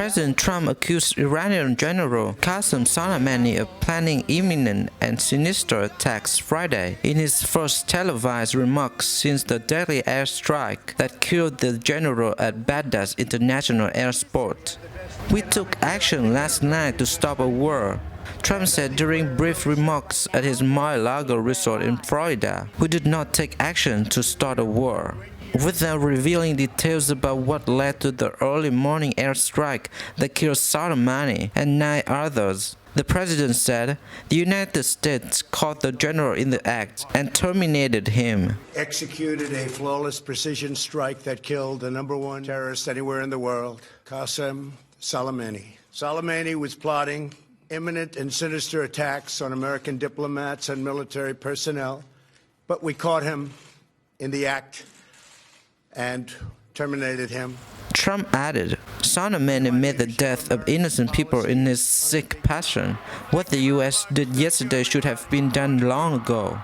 President Trump accused Iranian General Qassem Soleimani of planning imminent and sinister attacks Friday in his first televised remarks since the deadly airstrike that killed the general at Baghdad's international airport. "We took action last night to stop a war," Trump said during brief remarks at his Mar-a-Lago resort in Florida. "We did not take action to start a war." Without revealing details about what led to the early morning airstrike that killed Soleimani and 9 others, the president said the United States caught the general in the act and terminated him. Executed a flawless precision strike that killed the #1 terrorist anywhere in the world, Qassem Soleimani. Soleimani was plotting imminent and sinister attacks on American diplomats and military personnel, but we caught him in the act and terminated him. Trump added, Soleimani made the death of innocent people in his sick passion. What the U.S. did yesterday should have been done long ago.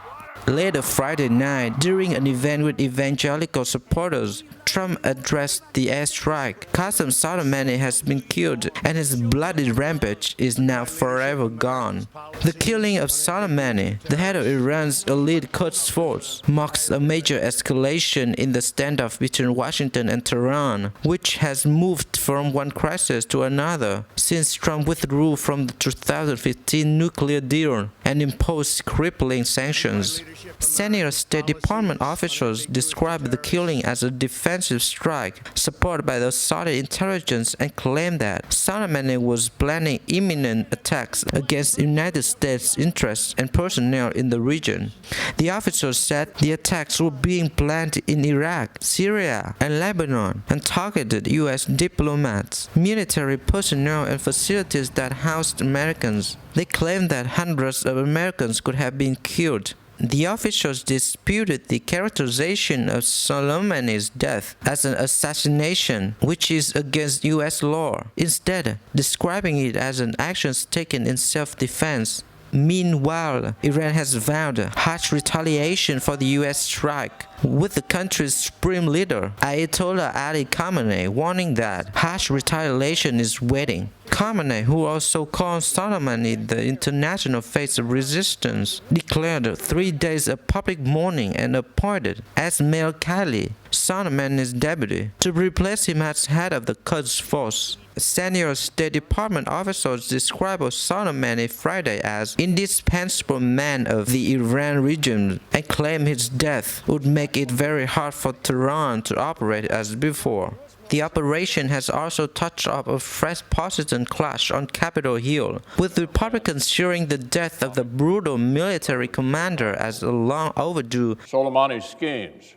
Later Friday night, during an event with evangelical supporters, Trump addressed the airstrike. Qassem Soleimani has been killed, and his bloody rampage is now forever gone. The killing of Soleimani, the head of Iran's elite Quds force, marks a major escalation in the standoff between Washington and Tehran, which has moved from one crisis to another since Trump withdrew from the 2015 nuclear deal and imposed crippling sanctions. Senior State Department officials described the killing as a defensive strike supported by the Saudi intelligence and claimed that Soleimani was planning imminent attacks against United States interests and personnel in the region. The officials said the attacks were being planned in Iraq, Syria, and Lebanon and targeted U.S. diplomats, military personnel, and facilities that housed Americans. They claimed that hundreds of Americans could have been killed. The officials disputed the characterization of Soleimani's death as an assassination, which is against U.S. law, instead describing it as an action taken in self-defense. Meanwhile, Iran has vowed harsh retaliation for the U.S. strike, with the country's supreme leader, Ayatollah Ali Khamenei, warning that harsh retaliation is waiting. Khamenei, who also called Soleimani the international face of resistance, declared 3 days of public mourning and appointed Esmail Khalili, Soleimani's deputy, to replace him as head of the Quds force. Senior State Department officials described Soleimani Friday as indispensable man of the Iran regime and claimed his death would make it very hard for Tehran to operate as before. The operation has also touched up a fresh partisan clash on Capitol Hill, with Republicans cheering the death of the brutal military commander as a long overdue. Soleimani's schemes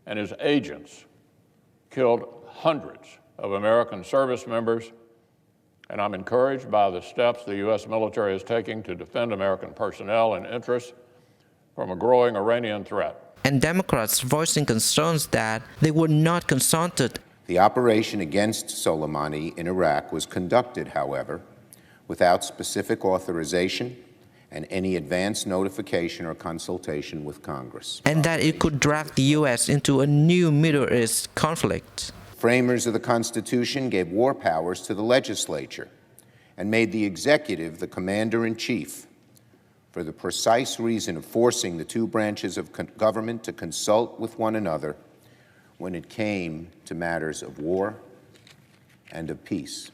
and his agents killed hundreds of American service members, and I'm encouraged by the steps the U.S. military is taking to defend American personnel and interests from a growing Iranian threat. And Democrats voicing concerns that they were not consulted. The operation against Soleimani in Iraq was conducted, however, without specific authorization and any advance notification or consultation with Congress. And that it could drag the U.S. into a new Middle East conflict. Framers of the Constitution gave war powers to the legislature and made the executive the commander-in-chief for the precise reason of forcing the two branches of government to consult with one another when it came to matters of war and of peace.